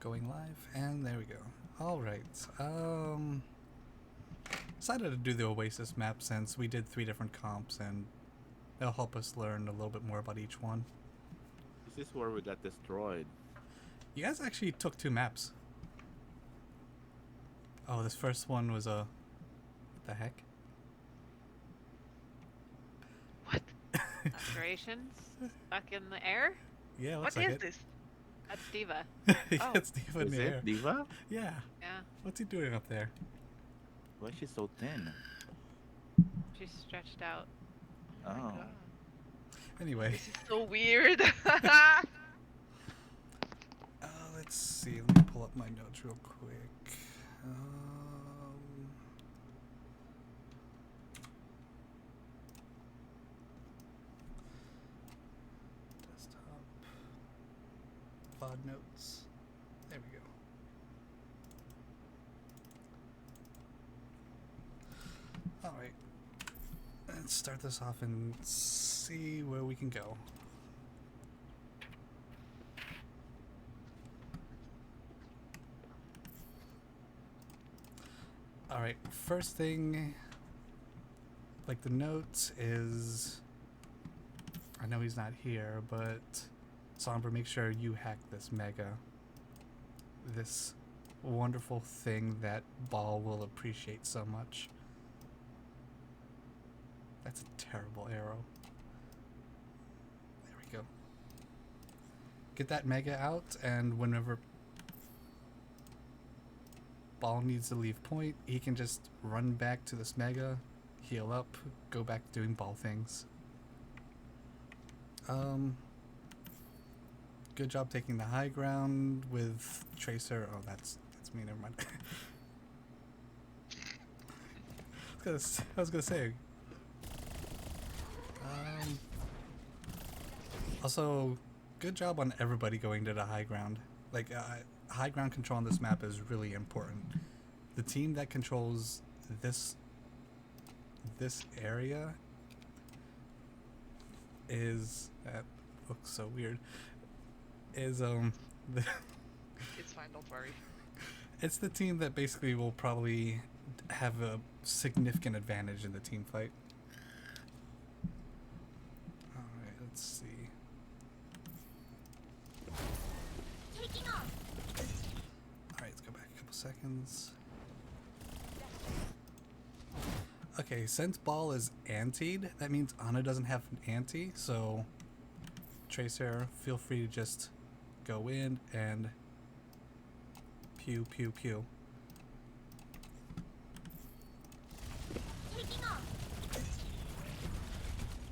Going live, and there we go. Alright, decided to do the Oasis map since we did 3 different comps, and it'll help us learn a little bit more about each one. This is where we got destroyed. You guys actually took 2 maps. Oh, this first one was a... What the heck? What? Operations? Stuck in the air? Yeah, looks What like is it. this? That's Diva. He Oh. gets Diva in Is the air. it Diva? Yeah. Yeah. What's he doing up there? Why is she so thin? She's stretched out. Oh my Oh. God. Anyway, This is so weird. let's see. Let me pull up my notes real quick. Desktop. VOD notes. There we go. Alright. Let's start this off and see where we can go. Alright, first thing, like the notes is, I know he's not here, but Sombra, make sure you hack this mega. This wonderful thing that Ball will appreciate so much. That's a terrible arrow. There we go. Get that mega out, and whenever Ball needs to leave point, he can just run back to this mega, heal up, go back to doing ball things. Good job taking the high ground with Tracer. Oh, that's me. Never mind. I was gonna say. Also, good job on everybody going to the high ground. Like, high ground control on this map is really important. The team that controls this area is, that looks so weird, is It's fine, don't worry. it's the team that basically will probably have a significant advantage in the team fight. Alright, let's see. Alright, let's go back a couple seconds. Okay, since Ball is antied, that means Ana doesn't have an anti, so Tracer, feel free to just go in and pew pew pew. Taking off.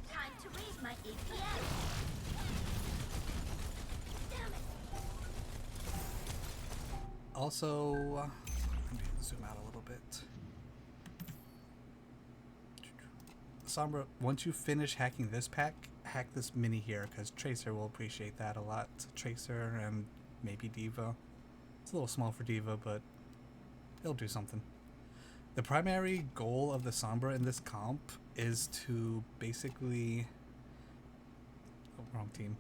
Time to raise my APS. Damn it. Also, let me zoom out a little bit. Sombra, once you finish hacking this pack, hack this mini here, because Tracer will appreciate that a lot. Tracer and maybe Diva. It's a little small for Diva, but it'll do something. The primary goal of the Sombra in this comp is to basically... Oh, wrong team.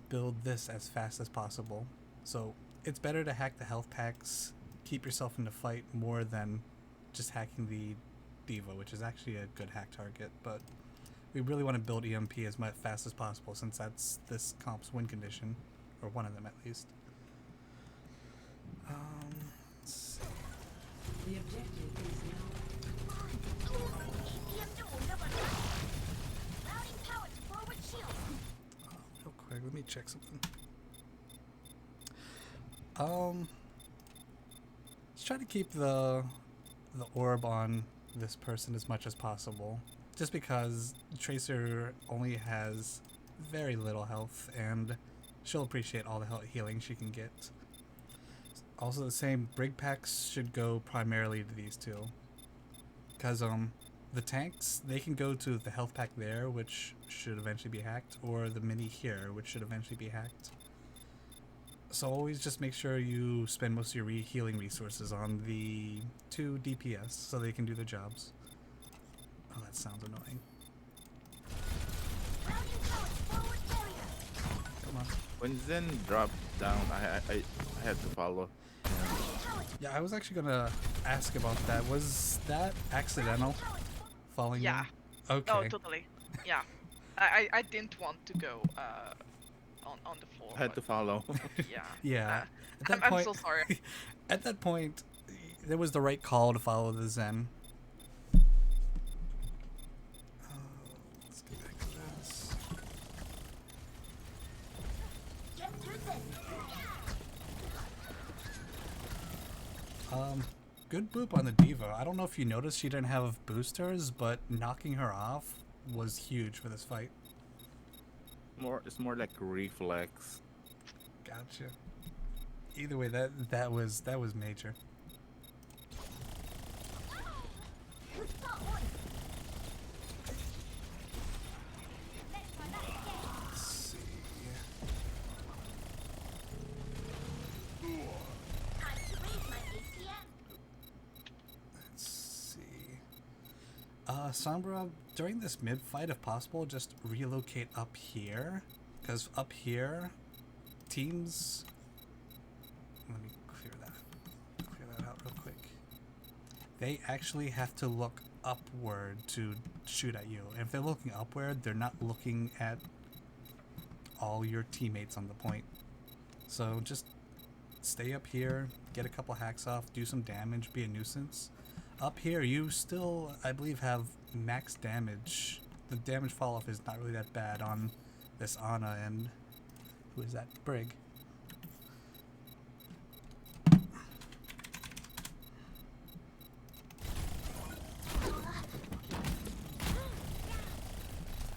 Build this as fast as possible. So it's better to hack the health packs, keep yourself in the fight more than just hacking the Diva, which is actually a good hack target, but we really want to build EMP as fast as possible since that's this comp's win condition, or one of them at least. Let's see. The objective is now. APM dual number 9. Routing power to forward shield. Real quick, let me check something. Let's try to keep the orb on this person as much as possible, just because Tracer only has very little health and she'll appreciate all the healing she can get. Also, the same brig packs should go primarily to these two, because the tanks, they can go to the health pack there, which should eventually be hacked, or the mini here, which should eventually be hacked. So always just make sure you spend most of your healing resources on the 2 DPS so they can do their jobs. Oh, that sounds annoying. Routing power to forward barrier. Come on. When Zen dropped down, I had to follow. Yeah, I was actually gonna ask about that. Was that accidental? Falling Yeah. in? Okay. Oh, totally. Yeah. I didn't want to go on the floor. I had to but follow. yeah. Yeah. At that I'm point, so sorry. at that point, there was the right call to follow the Zen. Let's get back to this. Get through this. Good boop on the Diva. I don't know if you noticed she didn't have boosters, but knocking her off was huge for this fight. It's more like reflex. Gotcha. Either way, that was major. Who's got one? Let's try that again. Let's see. Time to raise my ATM. Let's see. Sombra, during this mid fight, if possible, just relocate up here, because up here, teams. Let me clear that out real quick. They actually have to look upward to shoot at you. And if they're looking upward, they're not looking at all your teammates on the point. So just stay up here, get a couple hacks off, do some damage, be a nuisance. Up here, you still, I believe, have max damage. The damage fall off is not really that bad on this Ana and who is that? Brig.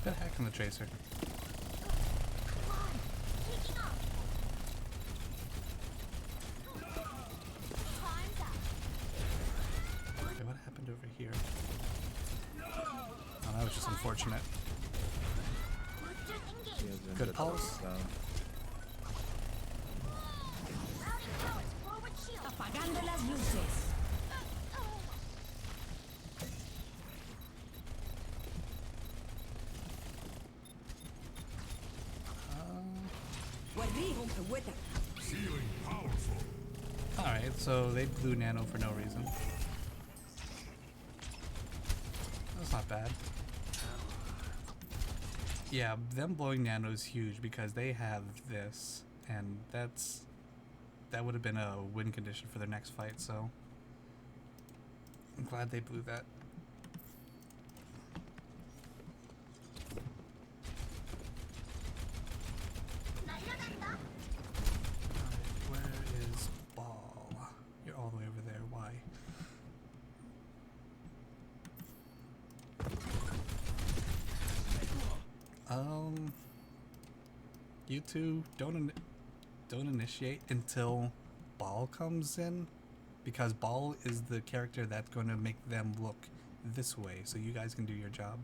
Good hack on the Tracer. Come on. Kicking off. Time's up. Okay, what happened over here? Oh, that was just unfortunate. Boosters He engaged. has been Good let pulse. down. Routing powers. Forward shield. Apagando las luces. وريهم قوتك. Alright, so they blew Nano for no reason. That's not bad. Yeah, them blowing Nano is huge because they have this, and that would have been a win condition for their next fight, so I'm glad they blew that. 날려간다. Alright, where is Ball? You're all the way over there, why? You two don't initiate until Ball comes in, because Ball is the character that's going to make them look this way, so you guys can do your job.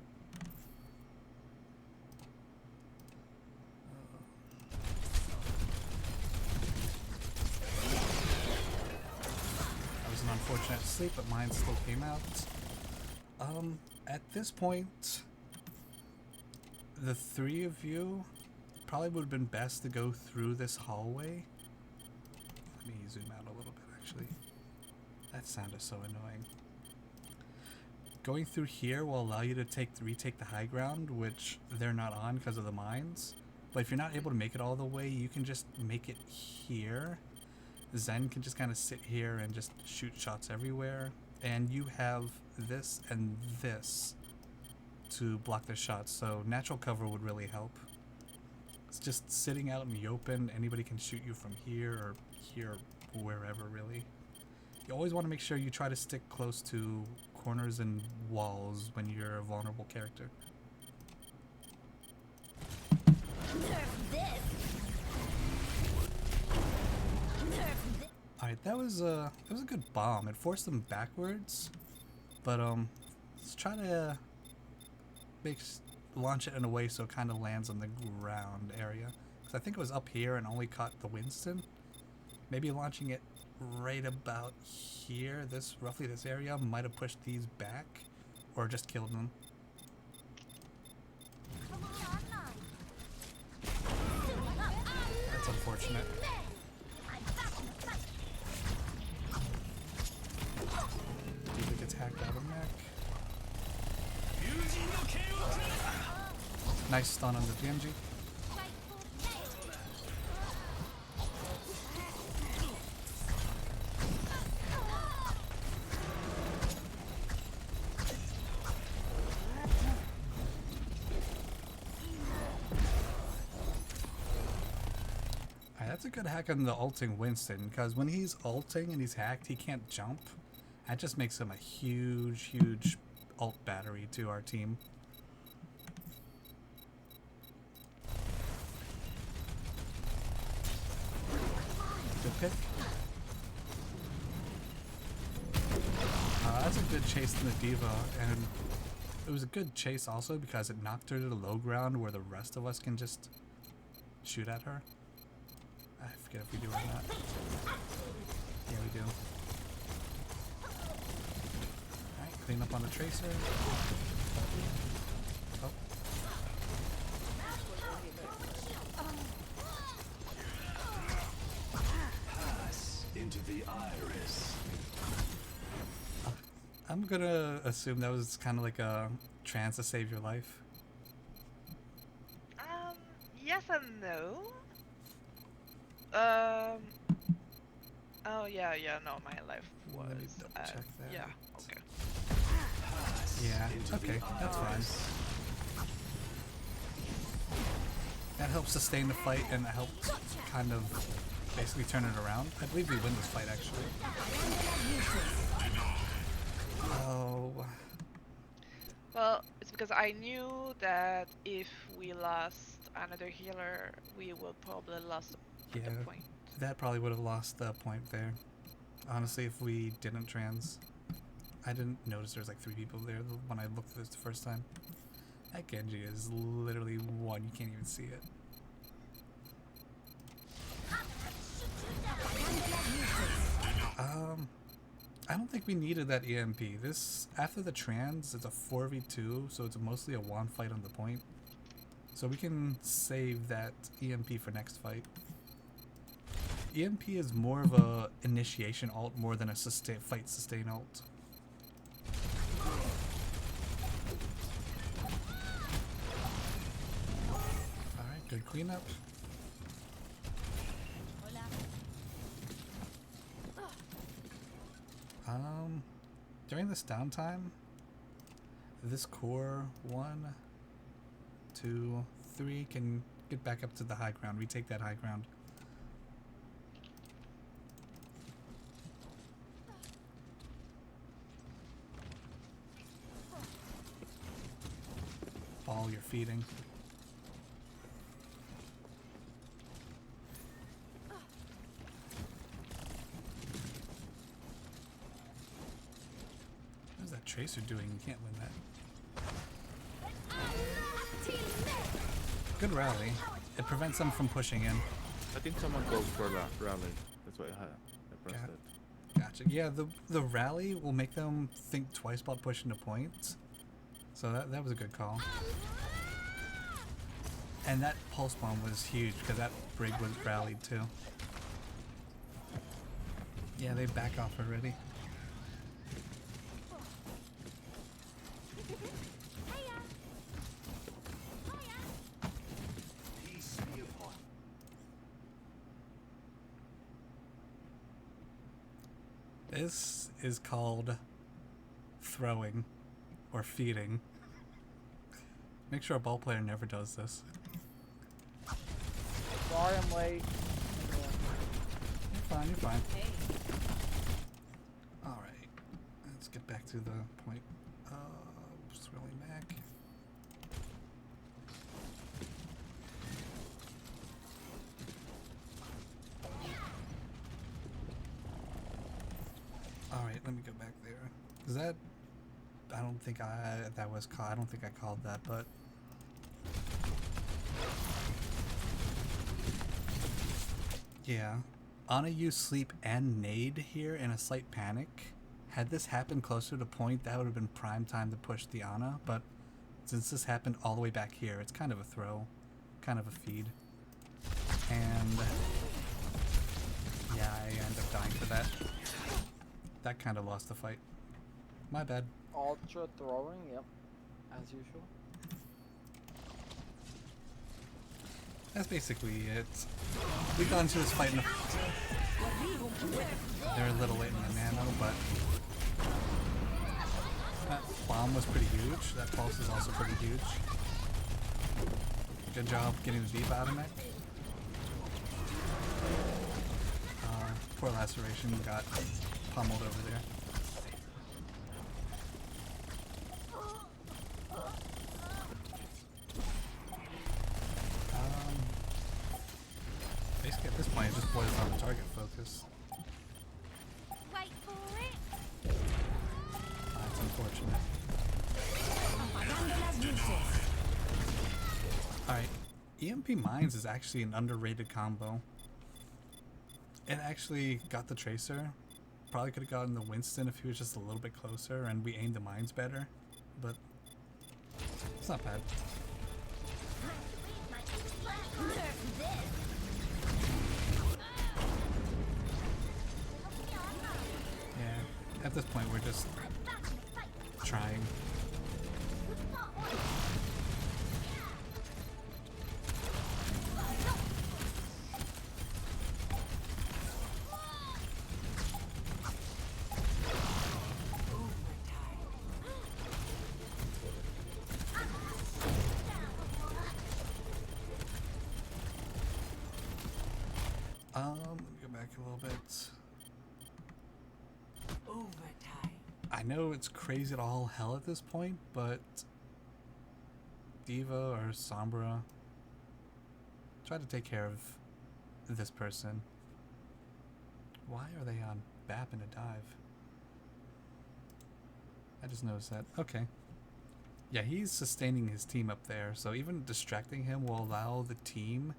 That was an unfortunate sleep, but mine still came out. At this point, the three of you probably would have been best to go through this hallway. Let me zoom out a little bit, actually. That sound is so annoying. Going through here will allow you to retake the high ground, which they're not on because of the mines. But if you're not able to make it all the way, you can just make it here. Zen can just kind of sit here and just shoot shots everywhere. And you have this and this to block their shots, so natural cover would really help. It's just sitting out in the open, anybody can shoot you from here or here, wherever really. You always want to make sure you try to stick close to corners and walls when you're a vulnerable character. Nerf this. Nerf this. Alright, that was a good bomb. It forced them backwards, but let's try to launch it in a way so it kind of lands on the ground area. Because I think it was up here and only caught the Winston. Maybe launching it right about here, roughly this area, might have pushed these back, or just killed them. Come on, online. Suit up. That's unfortunate. Diva gets hacked out of mech. Nice stun on the DMG. That's a good hack on the ulting Winston, because when he's ulting and he's hacked, he can't jump. That just makes him a huge, huge ult battery to our team. Good pick. That's a good chase in the Diva, and it was a good chase also because it knocked her to the low ground where the rest of us can just shoot at her. I forget if we do or not. Yeah, we do. Alright, clean up on the Tracer. Oh. Into the iris. I'm gonna assume that was kind of like a trance to save your life. Yes and no. Oh yeah, no, my life was. Let me double check that. Yeah. Okay. Yeah. Okay, that's fine. That helps sustain the fight and it helps kind of basically turn it around. I believe we win this fight actually. Oh. Well, it's because I knew that if we lost another healer, we would probably lost the point. That probably would have lost the point there. Honestly, if we didn't trans. I didn't notice there was like 3 people there when I looked at this the first time. That Genji is literally one, you can't even see it. I don't think we needed that EMP. This, after the trans, it's a 4v2, so it's mostly a one fight on the point. So we can save that EMP for next fight. EMP is more of a initiation ult more than a fight sustain ult. Alright, good cleanup. During this downtime, this core 1, 2, 3 can get back up to the high ground, retake that high ground. Ball, you're feeding. What's that Tracer doing? You can't win that. Good rally. It prevents them from pushing in. I think someone goes for the rally. That's why I pressed it. Gotcha. Yeah, the rally will make them think twice about pushing the points. So that was a good call. And that pulse bomb was huge because that brig was rallied too. Yeah, they back off already. This is called throwing or feeding. Make sure a ball player never does this. Sorry I'm late. You're fine, you're fine. Alright, let's get back to the point. Swirling back. Alright, let me go back there. Is that... I don't think that was called. I don't think I called that, but... Yeah. Ana used sleep and nade here in a slight panic. Had this happened closer to point, that would have been prime time to push the Ana, but since this happened all the way back here, it's kind of a throw. Kind of a feed. And yeah, I end up dying for that. That kind of lost the fight. My bad. Ultra throwing, yep, as usual. That's basically it. We got into this fight in they're a little late in the nano, but that bomb was pretty huge. That pulse is also pretty huge. Good job getting the deep out of it. Poor Laceration got pummeled over there. Basically at this point it just boils down to target focus. Wait for it. That's unfortunate. Apagando las luces. Alright, EMP Mines is actually an underrated combo. It actually got the Tracer. Probably could have gotten the Winston if he was just a little bit closer and we aimed the mines better. But it's not bad. Yeah, at this point we're just trying. Let me go back a little bit. Overtime. I know it's crazy to all hell at this point, but Diva or Sombra try to take care of this person. Why are they on BAP in a dive? I just noticed that. Okay. Yeah, he's sustaining his team up there, so even distracting him will allow the team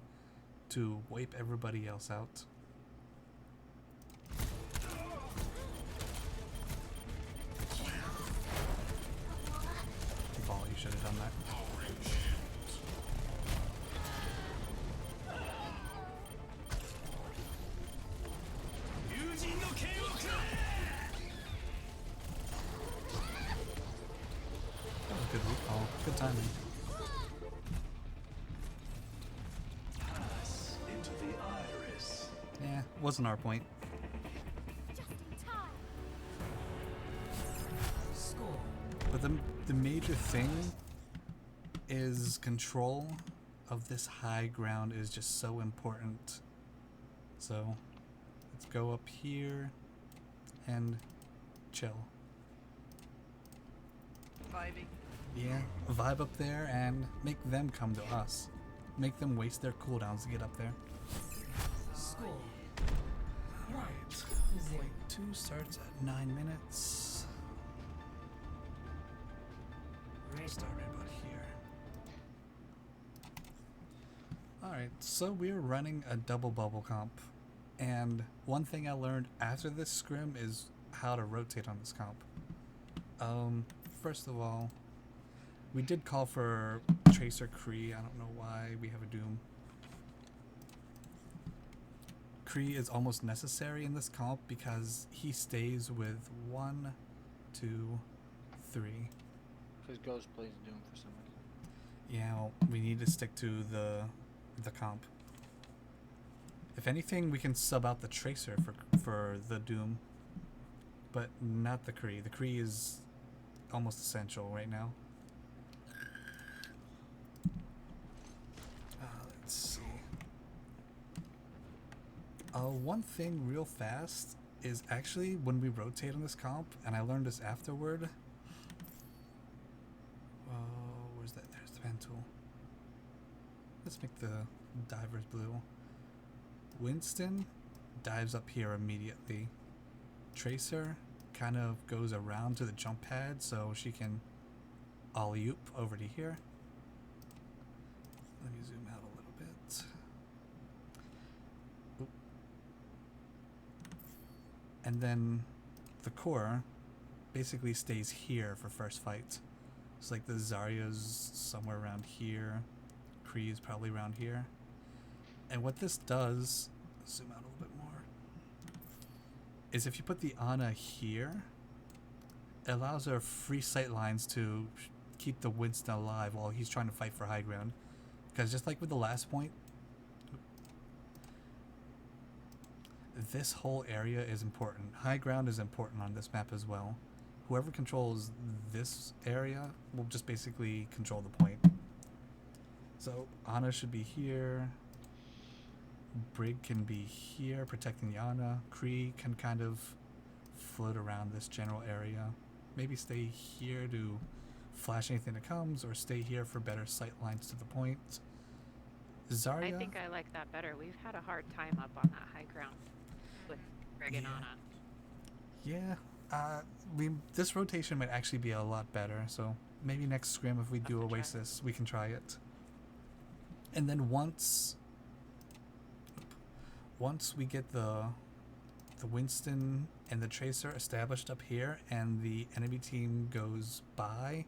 to wipe everybody else out. Ball, you should have done that. That was a good recall. Good timing. Pass into the iris. Yeah, wasn't our point. Just in time. Score. But the major thing is control of this high ground is just so important. So let's go up here and chill. Vibing. Yeah, vibe up there and make them come to us. Make them waste their cooldowns to get up there. Score. Right. Point 2 starts at 9 minutes. Start right about here. Alright, so we're running a double bubble comp. And one thing I learned after this scrim is how to rotate on this comp. First of all, we did call for Tracer Kree. I don't know why we have a Doom. Kree is almost necessary in this comp because he stays with 1, 2, 3. Because Ghost plays Doom for some reason. Yeah, well, we need to stick to the comp. If anything, we can sub out the Tracer for the Doom, but not the Kree. The Kree is almost essential right now. Let's see. One thing real fast is actually when we rotate on this comp, and I learned this afterward. Where's that? There's the pen tool. Let's make the divers blue. Winston dives up here immediately. Tracer kind of goes around to the jump pad so she can alley-oop over to here. Let me zoom out a little bit. Oop. And then the core basically stays here for first fight. It's like the Zarya's somewhere around here. Kree is probably around here. And what this does, zoom out a little bit more, is if you put the Ana here, it allows our free sight lines to keep the Winston alive while he's trying to fight for high ground. Because just like with the last point, this whole area is important. High ground is important on this map as well. Whoever controls this area will just basically control the point. So Ana should be here. Brig can be here protecting the Ana. Kree can kind of float around this general area. Maybe stay here to flash anything that comes, or stay here for better sight lines to the point. Zarya, I think I like that better. We've had a hard time up on that high ground with Brig and Yeah. Ana. yeah, this rotation might actually be a lot better. So maybe next scrim, if we do Have to try it. Oasis, we can try it. And then once we get the Winston and the Tracer established up here, and the enemy team goes by,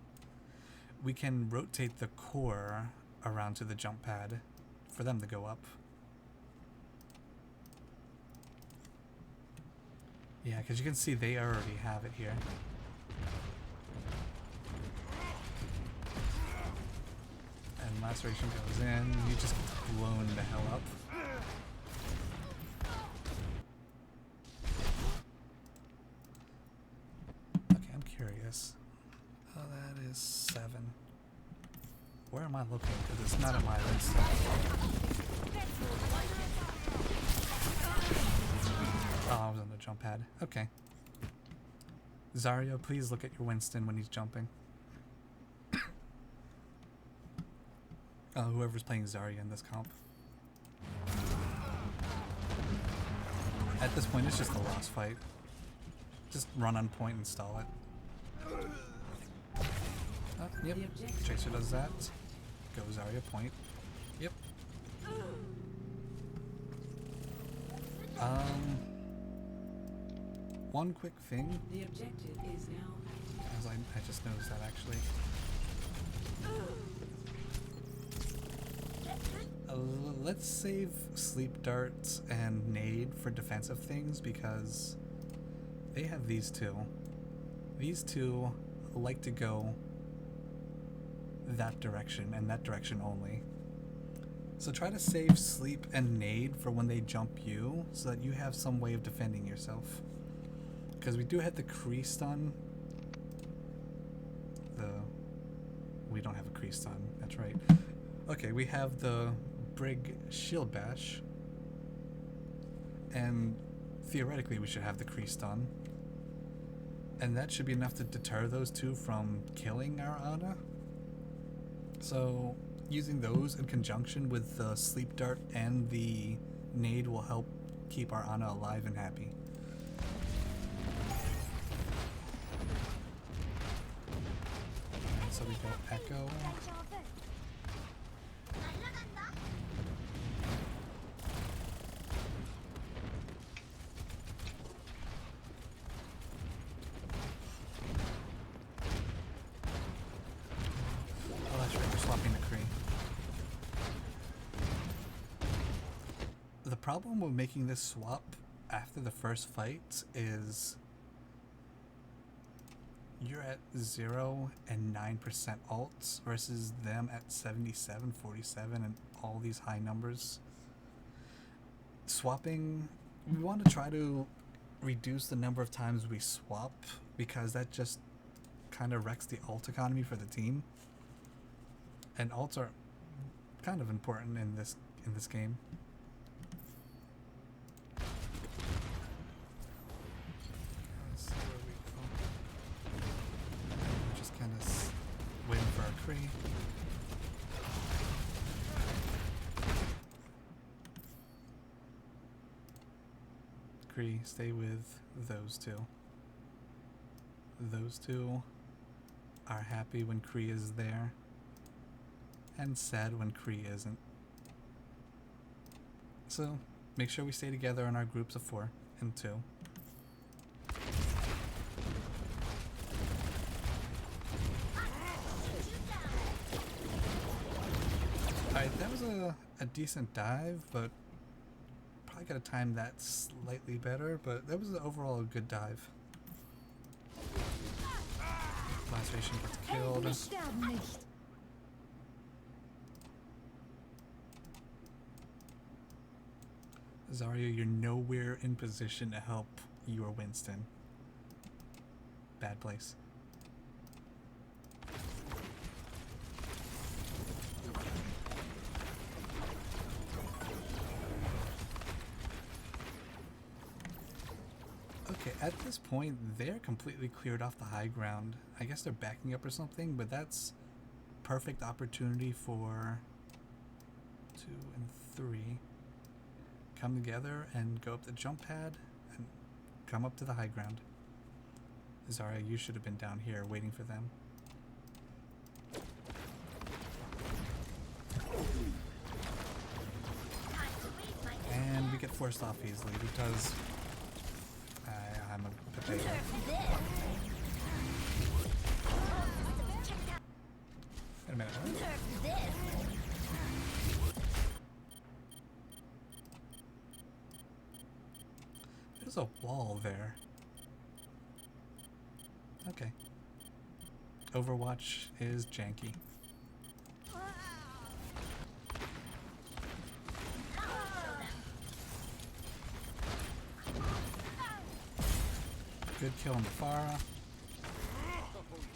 we can rotate the core around to the jump pad for them to go up. Yeah, because you can see they already have it here. And laceration goes in, you just get blown the hell up. Okay, I'm curious. Oh, that is 7. Where am I looking? Because it's not at my list. Oh, I was on the jump pad. Okay. Zarya, please look at your Winston when he's jumping. Whoever's playing Zarya in this comp. At this point, it's just a lost fight. Just run on point and stall it. Oh, yep. Tracer does that. Go Zarya, point. Yep. One quick thing. The objective is now As I just noticed that actually. Let's save sleep darts and nade for defensive things, because they have these two. These two like to go that direction and that direction only. So try to save sleep and nade for when they jump you, so that you have some way of defending yourself. Because we do have the Kree stun. We don't have a Kree stun, that's right. Okay, we have the Brig shield bash. And theoretically we should have the Kree stun. And that should be enough to deter those two from killing our Ana. So using those in conjunction with the sleep dart and the nade will help keep our Ana alive and happy. So we go Echo. Oh, that's right, we're swapping the Kree. The problem with making this swap after the first fight is you're at 0 and 9% alts versus them at 77, 47, and all these high numbers. Swapping, we want to try to reduce the number of times we swap, because that just kind of wrecks the alt economy for the team. And alts are kind of important in this game. Let's see where we go. We're just kind of waiting for our Kree. Kree, stay with those two. Those two are happy when Kree is there, and sad when Kree isn't. So, make sure we stay together in our groups of 4 and 2. Alright, that was a decent dive, but probably gotta time that slightly better, but that was overall a good dive. Laceration gets killed. Endlich sterben nicht. Zarya, you're nowhere in position to help your Winston. Bad place. Okay, at this point, they're completely cleared off the high ground. I guess they're backing up or something, but that's perfect opportunity for 2 and 3. Come together and go up the jump pad and come up to the high ground. Zarya, you should have been down here waiting for them. And we get forced off easily because I'm a potato. Wait a minute. What? There's a wall there. Okay. Overwatch is janky. Good kill on the Pharah.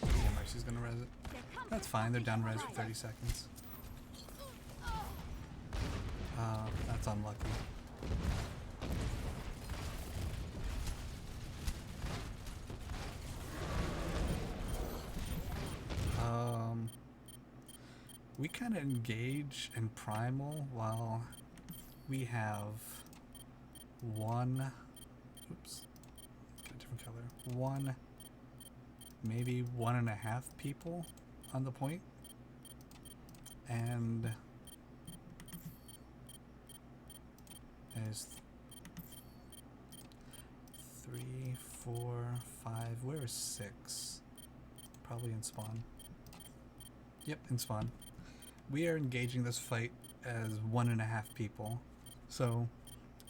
Yeah, Mercy's gonna res it. That's fine, they're down res for 30 seconds. That's unlucky. We kind of engage in Primal while we have one, oops, get a different color, one, maybe 1.5 people on the point, and there's 3, 4, 5, where is 6? Probably in spawn. Yep, in spawn. We are engaging this fight as 1.5 people. So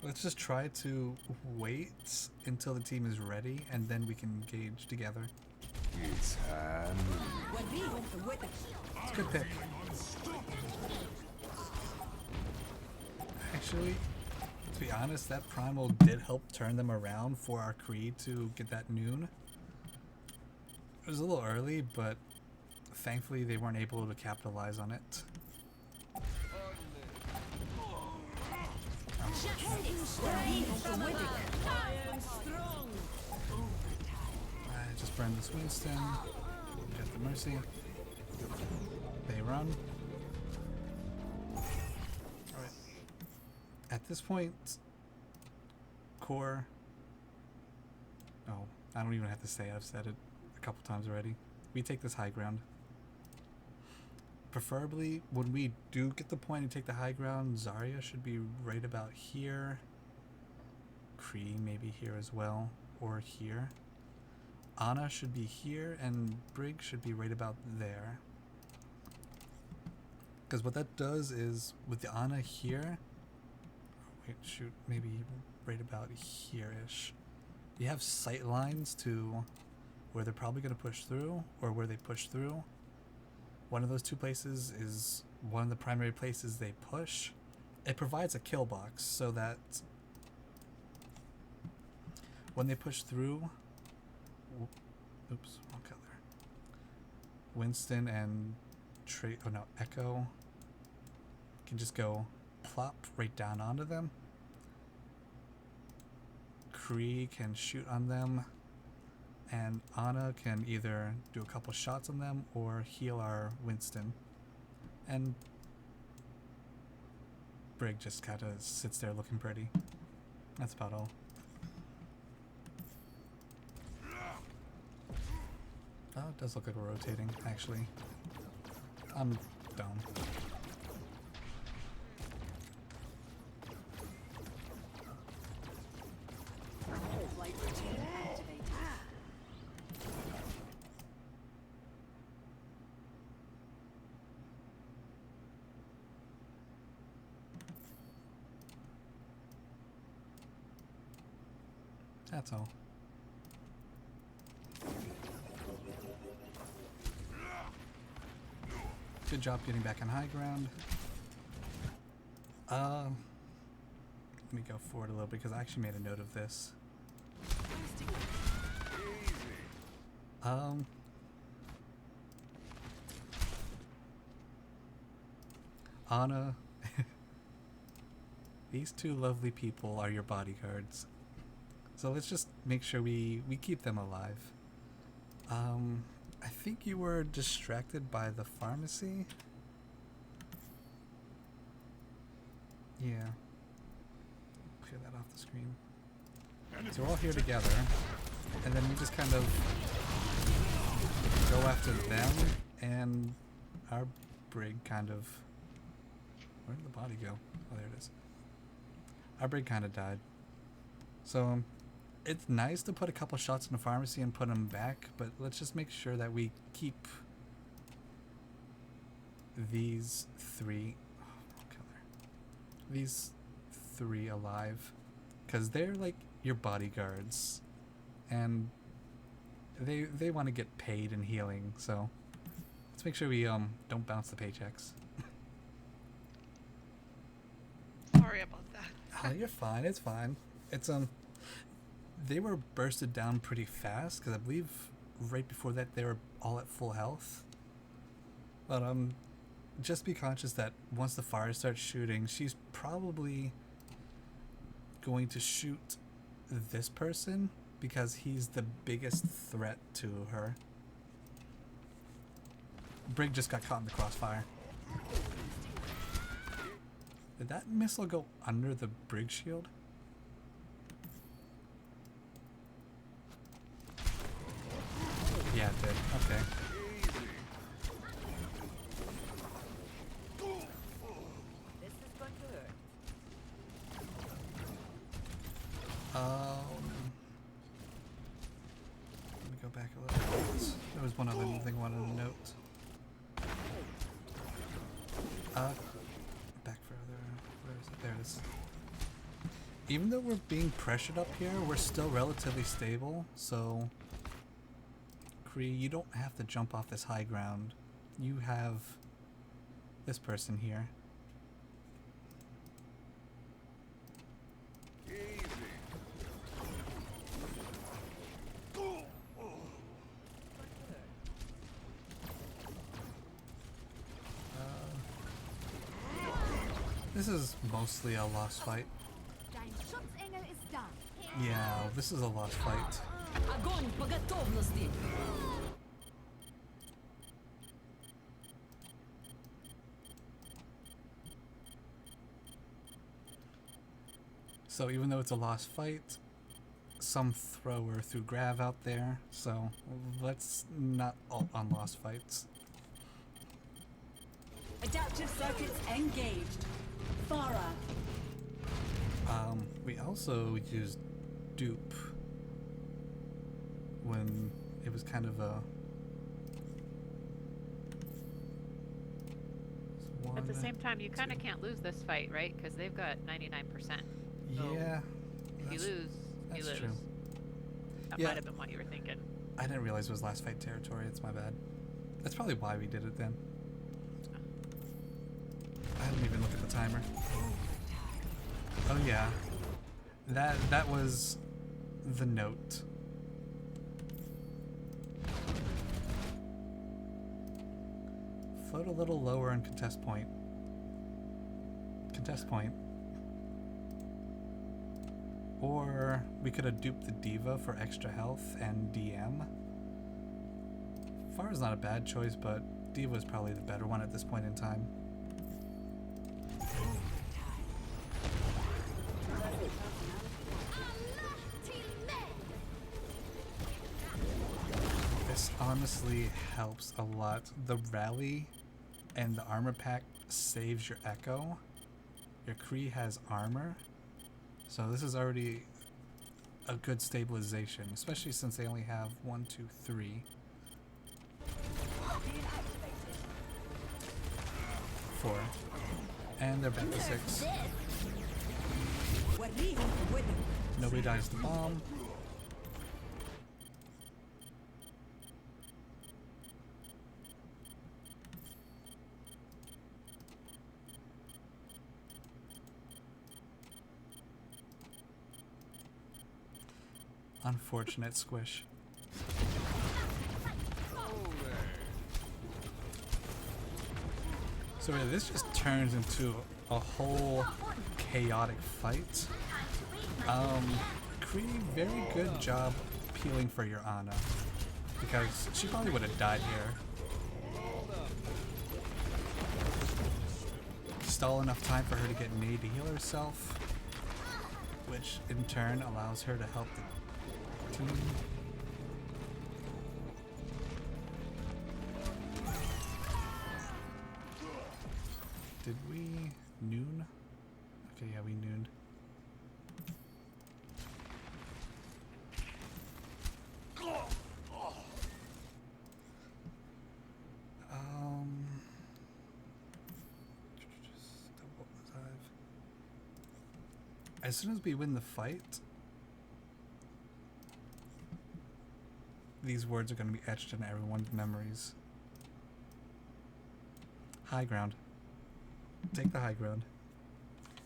let's just try to wait until the team is ready and then we can engage together. It's It's a good pick. Actually, to be honest, that Primal did help turn them around for our Creed to get that noon. It was a little early, but thankfully they weren't able to capitalize on it. I just burned this Winston. Get the Mercy. They run. Alright. At this point, core. Oh, I don't even have to say it. I've said it a couple times already. We take this high ground. Preferably, when we do get the point and take the high ground, Zarya should be right about here. Kree maybe here as well, or here. Ana should be here, and Brig should be right about there. Because what that does is, with the Ana here, wait, shoot, maybe right about here-ish. You have sight lines to where they're probably going to push through, or where they push through. One of those two places is one of the primary places they push. It provides a kill box so that when they push through, oops, wrong color. Winston and Echo can just go plop right down onto them. Kree can shoot on them. And Ana can either do a couple shots on them or heal our Winston. And Brig just kind of sits there looking pretty. That's about all. Oh, it does look like we're rotating, actually. I'm dumb. That's all. Good job getting back on high ground. Let me go forward a little bit because I actually made a note of this. Anna, these two lovely people are your bodyguards. So let's just make sure we keep them alive. I think you were distracted by the pharmacy. Yeah. Clear that off the screen. So we're all here together, and then we just kind of go after them, and our brig kind of... Where did the body go? Oh, there it is. Our brig kind of died. So, it's nice to put a couple shots in the pharmacy and put them back, but let's just make sure that we keep these three... Oh, killer. These three alive. Because they're like your bodyguards. And they want to get paid in healing, so... Let's make sure we don't bounce the paychecks. Sorry about that. Oh, you're fine. It's fine. It's they were bursted down pretty fast because I believe right before that they were all at full health. But just be conscious that once the fire starts shooting, she's probably going to shoot this person because he's the biggest threat to her. Brig just got caught in the crossfire. Did that missile go under the brig shield? Yeah, it did. Okay. This is going to hurt. Let me go back a little bit. There was one other thing I wanted to note. Back further. Where is it? There it is. Even though we're being pressured up here, we're still relatively stable, so... Kree, you don't have to jump off this high ground. You have this person here. This is mostly a lost fight. Dein Schutzengel ist da. Yeah, this is a lost fight. Огонь по готовности! So even though it's a lost fight, some thrower threw grav out there, so let's not ult on lost fights. Adaptive circuits engaged. Farah. We also used dupe when it was kind of a... At the same time, you kind of can't lose this fight, right? Because they've got 99%. Yeah. If you lose, you that's lose. true. That Yeah. might have been what you were thinking. I didn't realize it was last fight territory, it's my bad. That's probably why we did it then. I didn't even look at the timer. Oh yeah. That was the note. Float a little lower in contest point. Contest point. Or we could have duped the diva for extra health and DM. Farah's not a bad choice, but diva is probably the better one at this point in time. This honestly helps a lot. The rally and the armor pack saves your echo. Your Kree has armor, so this is already a good stabilization, especially since they only have 1, 2, 3. 4. And they're back to 6. Nobody dies to bomb. Unfortunate squish. So really, this just turns into a whole chaotic fight. Kree, very good job peeling for your Ana, because she probably would have died here. Stall enough time for her to get Nade to heal herself, which in turn allows her to help the team. Did we noon? Okay, yeah, we nooned. As soon as we win the fight, these words are going to be etched in everyone's memories. High ground. Take the high ground.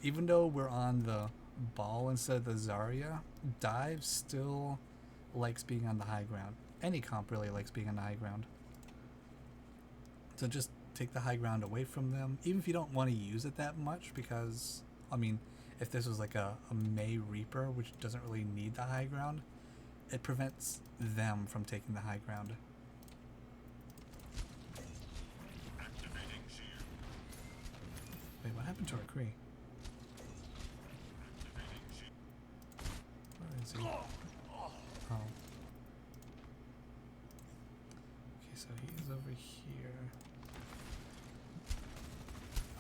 Even though we're on the ball instead of the Zarya, Dive still likes being on the high ground. Any comp really likes being on the high ground. So just take the high ground away from them, even if you don't want to use it that much, because, I mean, if this was like a May Reaper, which doesn't really need the high ground, it prevents them from taking the high ground. Wait, what happened to our Kree? Where is he? Oh. Okay, so he's over here.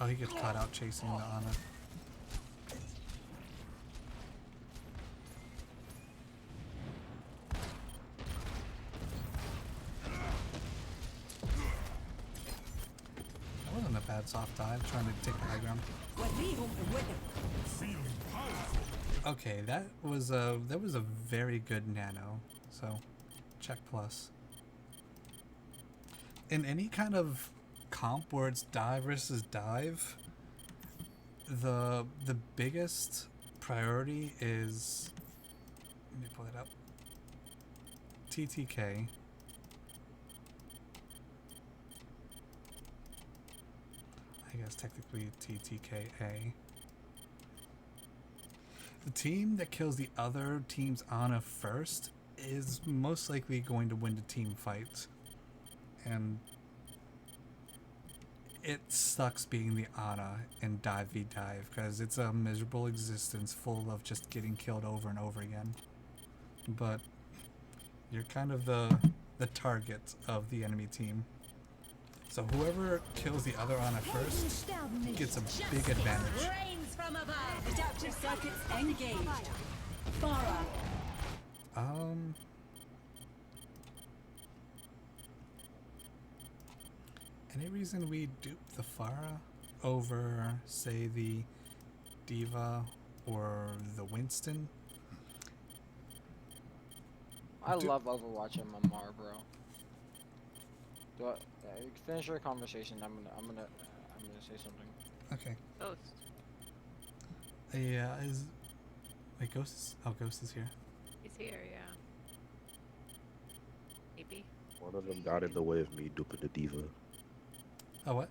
Oh, he gets caught out chasing the Ana. Bad soft dive, trying to take the high ground. Okay, that was a very good nano. So, check plus. In any kind of comp where it's dive versus dive, the biggest priority is, let me pull it up. TTK. I guess technically TTKA. The team that kills the other team's Ana first is most likely going to win the team fight. And it sucks being the Ana in Dive v Dive, because it's a miserable existence full of just getting killed over and over again. But you're kind of the target of the enemy team. So whoever kills the other Ana first gets a big advantage. Rains from above. Adaptive circuits engaged. Farah. Any reason we dupe the Farah over, say, the Diva or the Winston? I love Overwatch and Mamar, bro. Do I, finish your conversation. I'm gonna say something. Okay. Ghost. Yeah, wait, Ghost is, oh, Ghost is here. He's here, yeah. Maybe. One of them got in the way of me duping the Diva. Oh, what?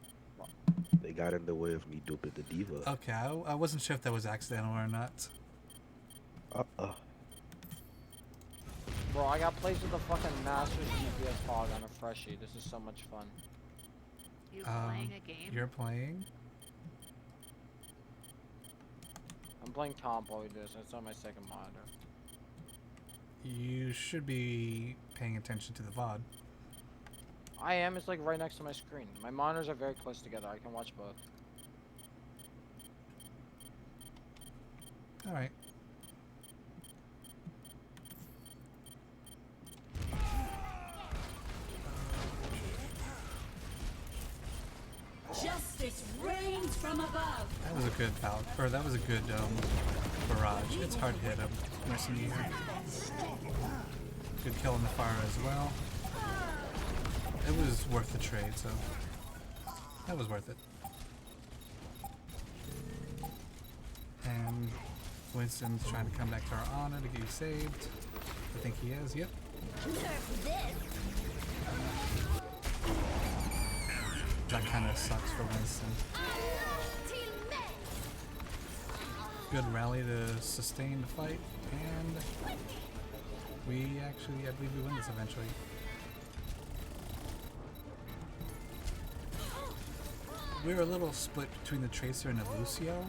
They got in the way of me duping the Diva. Okay, I wasn't sure if that was accidental or not. Bro, I got placed with the fucking Masters GPS hog on a freshie. This is so much fun. You playing a game? You're playing? I'm playing comp while we do this. It's on my second monitor. You should be paying attention to the VOD. I am. It's like right next to my screen. My monitors are very close together. I can watch both. Alright. Justice reigns from above. That was a good foul, or that was a good barrage. It's hard to hit a mercenary. Good kill on the fire as well. It was worth the trade, so that was worth it. And Winston's trying to come back to our Ana to get you saved. I think he is, yep. Nerf this. That kind of sucks for Winston. Team men. Good rally to sustain the fight, and we actually, I believe we win this eventually. We're a little split between the Tracer and the Lucio.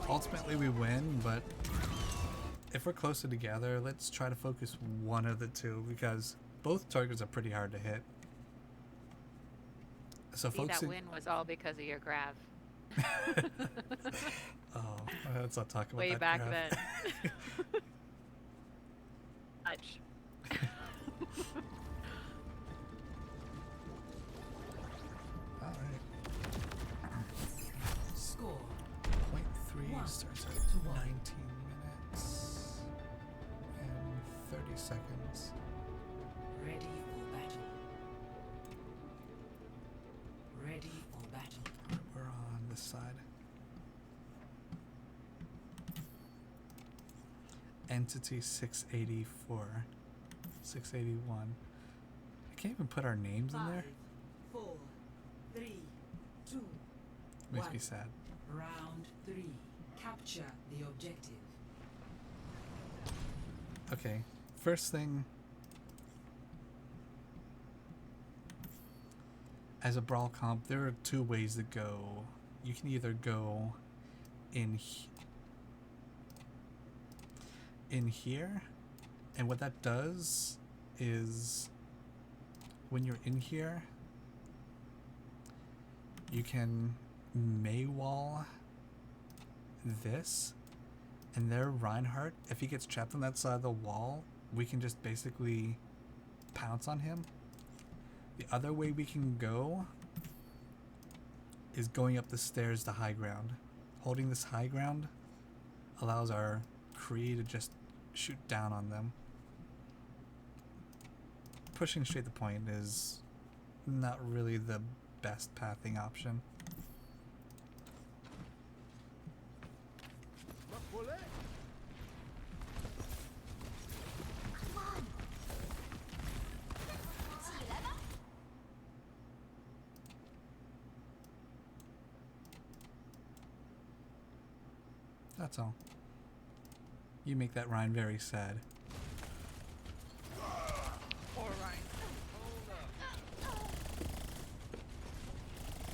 Ultimately we win, but if we're closer together, let's try to focus one of the two, because both targets are pretty hard to hit. So See, folks, that win was all because of your grav. oh, let's not talk about Way that back crap. then. Touch. All right. Score. Point 3 1 starts at to 1. 19 minutes and 30 seconds. Ready for battle. Ready for battle. We're on this side. Entity 684. 681. I can't even put our names in there. 5, 4, 3, 2, Makes 1. me sad. Round 3. Capture the objective. Okay, first thing. As a brawl comp, there are two ways to go. You can either go in here, and what that does is when you're in here, you can Maywall this, and there Reinhardt, if he gets trapped on that side of the wall, we can just basically pounce on him. The other way we can go is going up the stairs to high ground. Holding this high ground allows our Kree to just shoot down on them. Pushing straight to point is not really the best pathing option. That's all. You make that Ryan very sad. Or Ryan.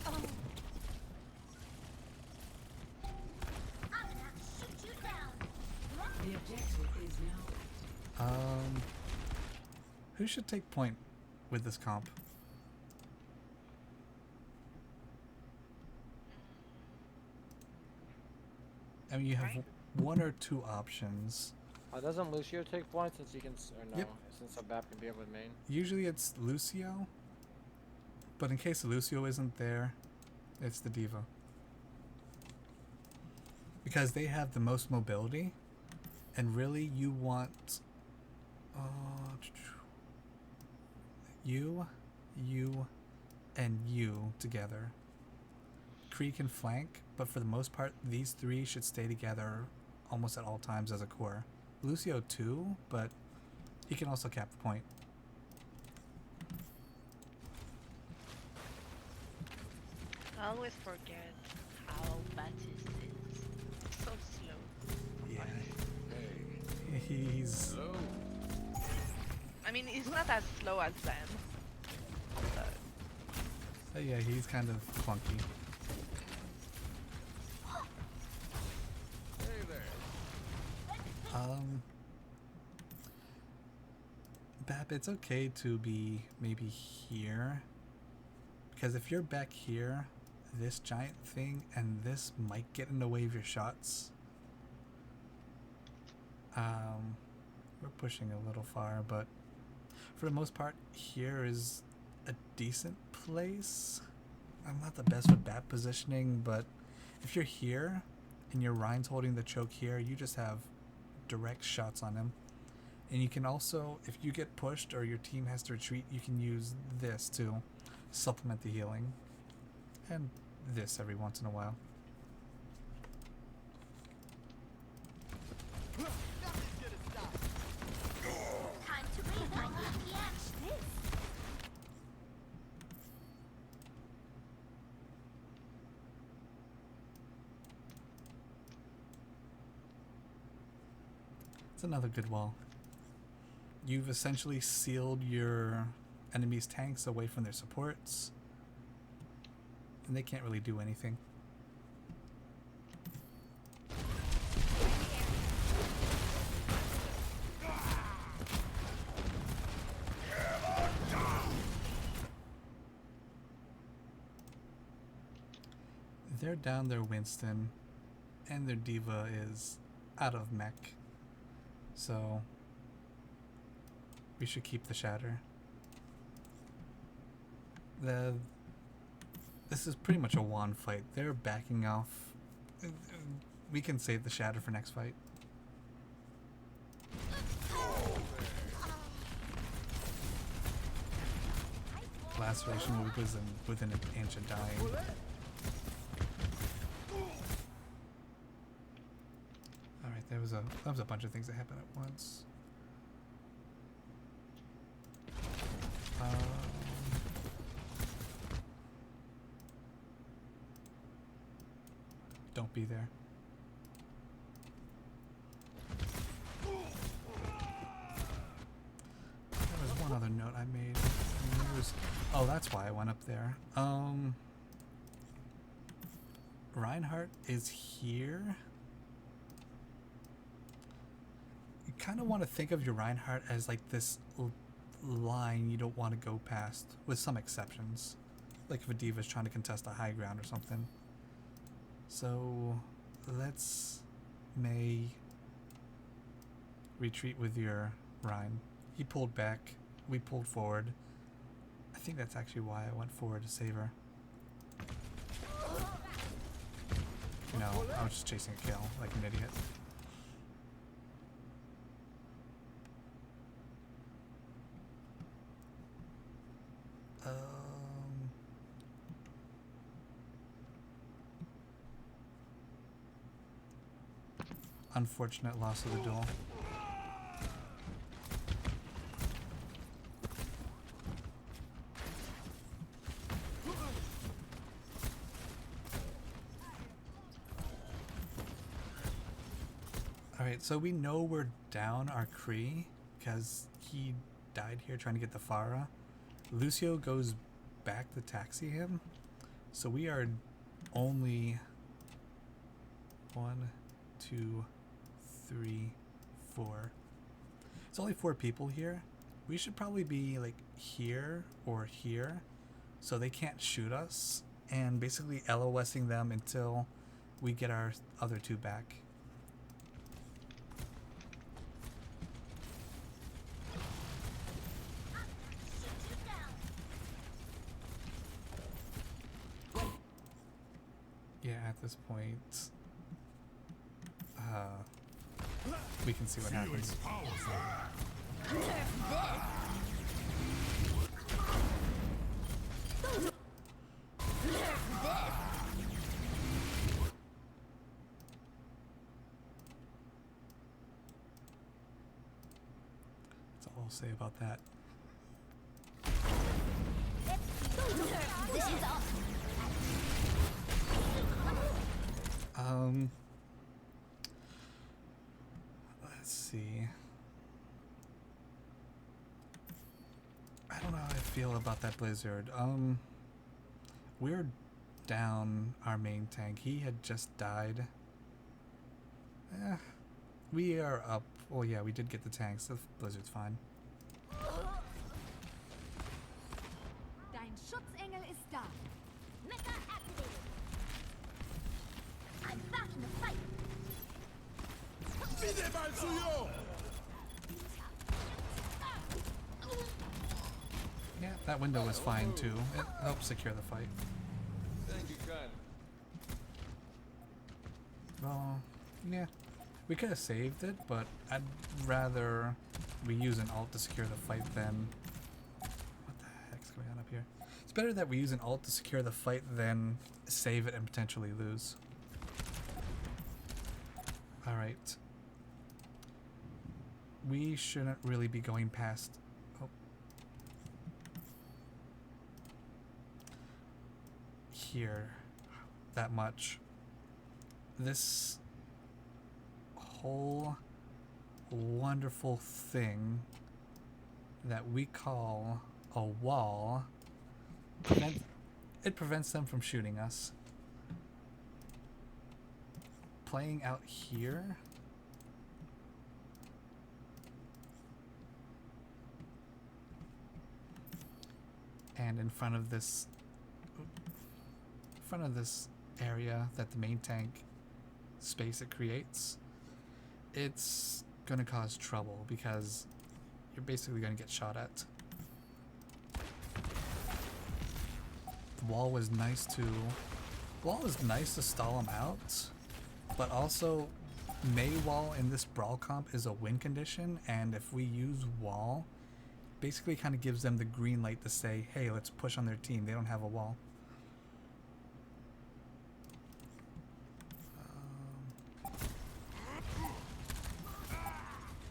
I'm gonna shoot you down. The objective is now Who should take point with this comp? I mean, you have Right. one or two options. Doesn't Lucio take points since he can, or no? Yep. Since a BAP can be up with main. Usually it's Lucio, but in case Lucio isn't there, it's the Diva. Because they have the most mobility, and really you want you, and you together. Kree can flank, but for the most part, these three should stay together almost at all times as a core. Lucio too, but he can also cap the point. I always forget how Baptiste is. So slow. Yeah. He's I mean, he's not as slow as them. But yeah, he's kind of clunky. Bap, it's okay to be maybe here, because if you're back here, this giant thing and this might get in the way of your shots. We're pushing a little far, but for the most part, here is a decent place. I'm not the best with bat positioning, but if you're here and your Ryan's holding the choke here, you just have direct shots on him. And you can also, if you get pushed or your team has to retreat, you can use this to supplement the healing. And this every once in a while. another good wall. You've essentially sealed your enemy's tanks away from their supports, and they can't really do anything. They're down their Winston, and their Diva is out of mech, so we should keep the Shatter. This is pretty much a wand fight. They're backing off. We can save the Shatter for next fight. Laceration will be within an inch of dying. Alright, that was a bunch of things that happened at once. Don't be there. There was one other note I made. Oh, that's why I went up there. Reinhardt is here. You kind of want to think of your Reinhardt as like this line you don't want to go past, with some exceptions. Like if a diva is trying to contest a high ground or something. So let's retreat with your Rhine. He pulled back, we pulled forward. I think that's actually why I went forward to save her. No, I was just chasing a kill like an idiot. Unfortunate loss of the duel. Alright, so we know we're down our Kree because he died here trying to get the Farah. Lucio goes back to taxi him. So we are only 1, 2, 3, 4. It's only 4 people here. We should probably be like here or here so they can't shoot us, and basically LOSing them until we get our other 2 back. Yeah, at this point, we can see what happens. That's all I'll say about that. Let's see. I don't know how I feel about that blizzard. We're down our main tank. He had just died. We are up. Oh yeah, we did get the tanks. The blizzard's fine. Dein Schutzengel ist da. Mecha activated. I'm back in the fight. Yeah, that window was fine too. It helped secure the fight. Thank you, kind. Well, yeah. We could have saved it, but I'd rather we use an ult to secure the fight than... What the heck's going on up here? It's better that we use an ult to secure the fight than save it and potentially lose. Alright. We shouldn't really be going past... Oh. Here. That much. This whole wonderful thing that we call a wall. It prevents them from shooting us. Playing out here. And in front of this area that the main tank space it creates, it's gonna cause trouble because you're basically gonna get shot at. The wall was nice to stall him out, but also May wall in this brawl comp is a win condition, and if we use wall, basically kind of gives them the green light to say, hey, let's push on their team. They don't have a wall.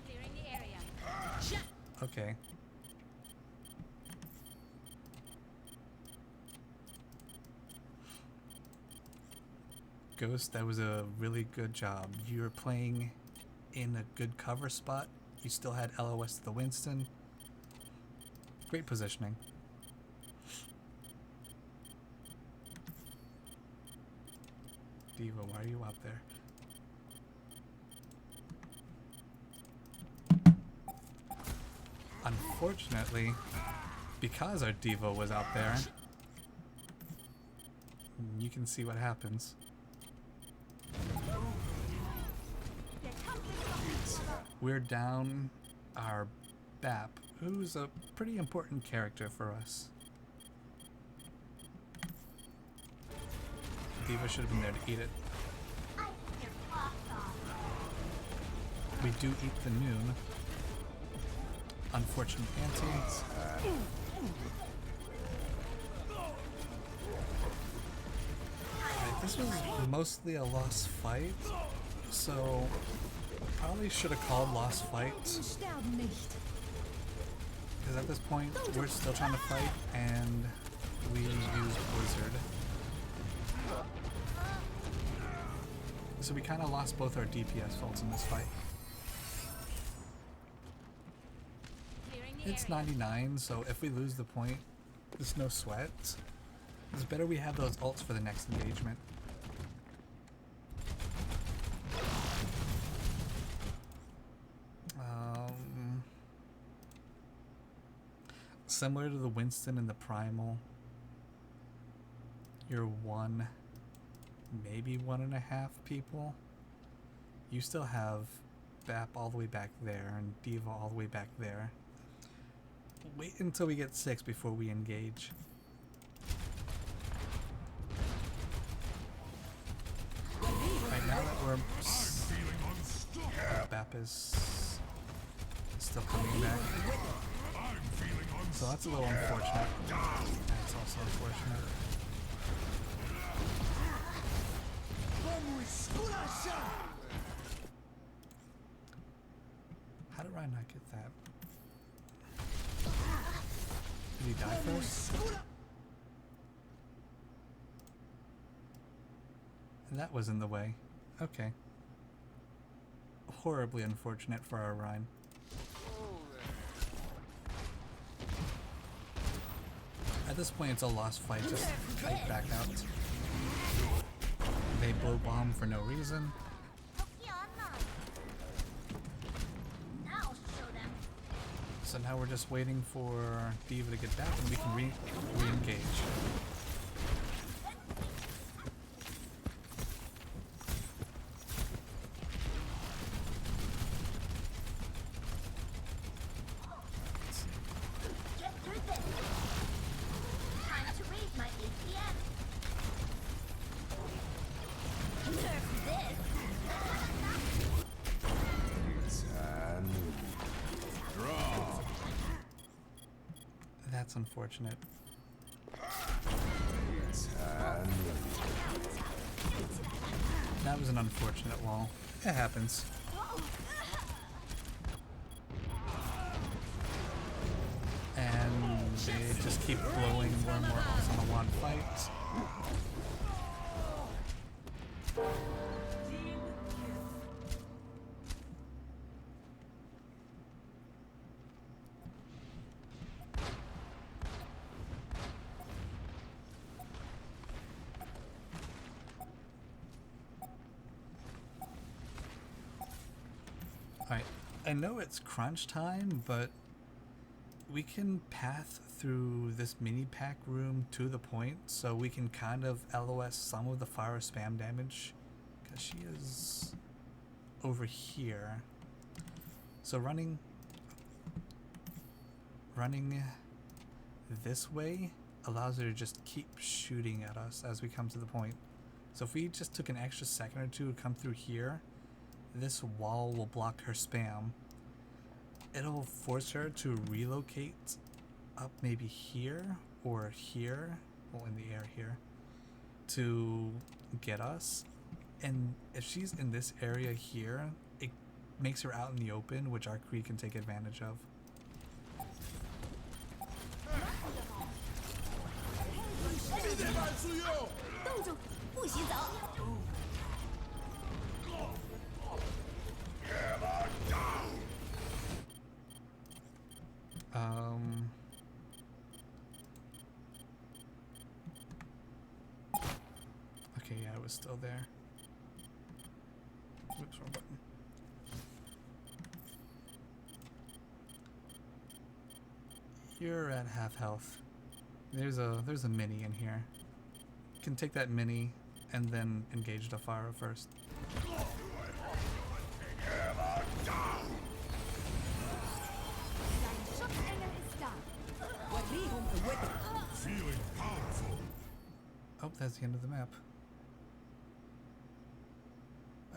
Clearing the area. Okay. Ghost, that was a really good job. You were playing in a good cover spot. You still had LOS to the Winston. Great positioning. Diva, why are you out there? Unfortunately, because our Diva was out there, you can see what happens. We're down our BAP, who's a pretty important character for us. Diva should have been there to eat it. We do eat the noon. Unfortunate anti. Right, this was mostly a lost fight, so probably should have called lost fight. Because at this point, we're still trying to fight, and we use Blizzard. So we kind of lost both our DPS faults in this fight. It's 99, so if we lose the point, there's no sweat. It's better we have those ults for the next engagement. Similar to the Winston and the Primal, you're one, maybe 1.5 people. You still have BAP all the way back there and Diva all the way back there. Wait until we get 6 before we engage. Right now that we're BAP is still coming back. So that's a little unfortunate. That's also unfortunate. How did Ryan not get that? Did he die first? And that was in the way. Okay. Horribly unfortunate for our Ryan. At this point, it's a lost fight. Just kite back out. They blow bomb for no reason. So now we're just waiting for Diva to get back and we can re-engage. That's unfortunate. That was an unfortunate wall. It happens. And they just keep blowing more and more holes on the one fight. I know it's crunch time, but we can path through this mini pack room to the point, so we can kind of LOS some of the fire spam damage, because she is over here. So running this way allows her to just keep shooting at us as we come to the point. So if we just took an extra second or two to come through here, this wall will block her spam. It'll force her to relocate up maybe here or here, well in the air here, to get us. And if she's in this area here, it makes her out in the open, which our Kree can take advantage of. Okay, yeah, it was still there. Oops, wrong button. You're at half health. There's a mini in here. You can take that mini and then engage the fire first. Feeling powerful. Oh, that's the end of the map.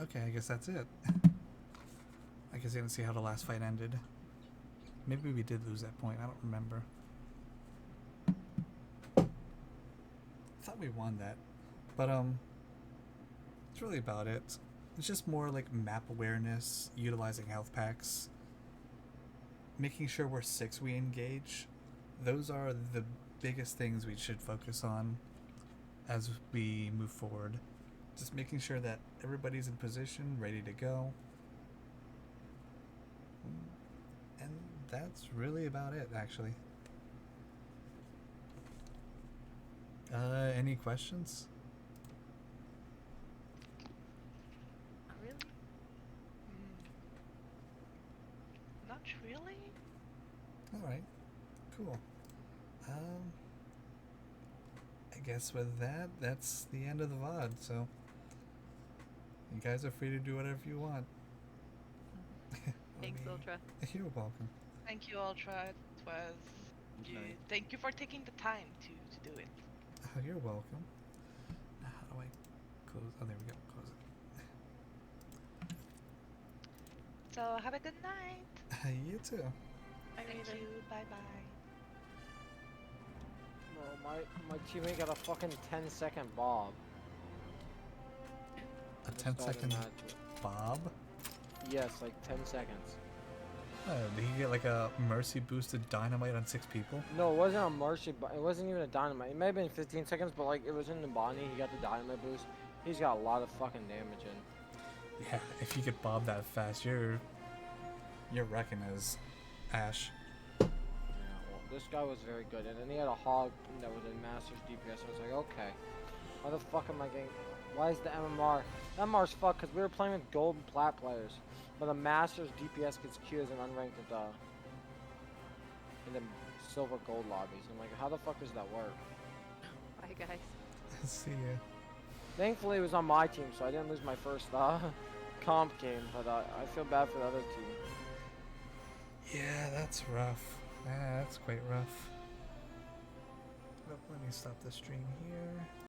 Okay, I guess that's it. I guess I didn't see how the last fight ended. Maybe we did lose that point, I don't remember. I thought we won that. But that's really about it. It's just more like map awareness, utilizing health packs, making sure we're 6 we engage. Those are the biggest things we should focus on as we move forward. Just making sure that everybody's in position, ready to go. And that's really about it, actually. Any questions? Not really. Not really. Alright, cool. I guess with that, that's the end of the VOD, so you guys are free to do whatever you want. Thanks, Ultra. You're welcome. Thank you, Ultra. It was Okay. Thank you for taking the time to do it. Oh, you're welcome. Now, how do I close? Oh, there we go. Close it. So have a good night. You too. Thank you. Bye bye. Bro, my teammate got a fucking 10-second bob. A Just 10-second started match. bob? Yes, like 10 seconds. Oh, did he get like a mercy boosted dynamite on 6 people? No, it wasn't a mercy, but it wasn't even a dynamite. It may have been 15 seconds, but like it was in the body. He got the dynamite boost. He's got a lot of fucking damage in. Yeah, if you could bob that fast, you're wrecking his Ash. Yeah, well, this guy was very good, and then he had a hog that was in Master's DPS. I was like, okay, how the fuck am I getting? Why is the MMR? MMR's fucked because we were playing with gold and plat players, but the Master's DPS gets queued as an unranked in the silver gold lobbies. I'm like, how the fuck does that work? Bye, guys. See ya. Thankfully, it was on my team, so I didn't lose my first comp game, but I feel bad for the other team. Yeah, that's rough. That's quite rough. Let me stop the stream here.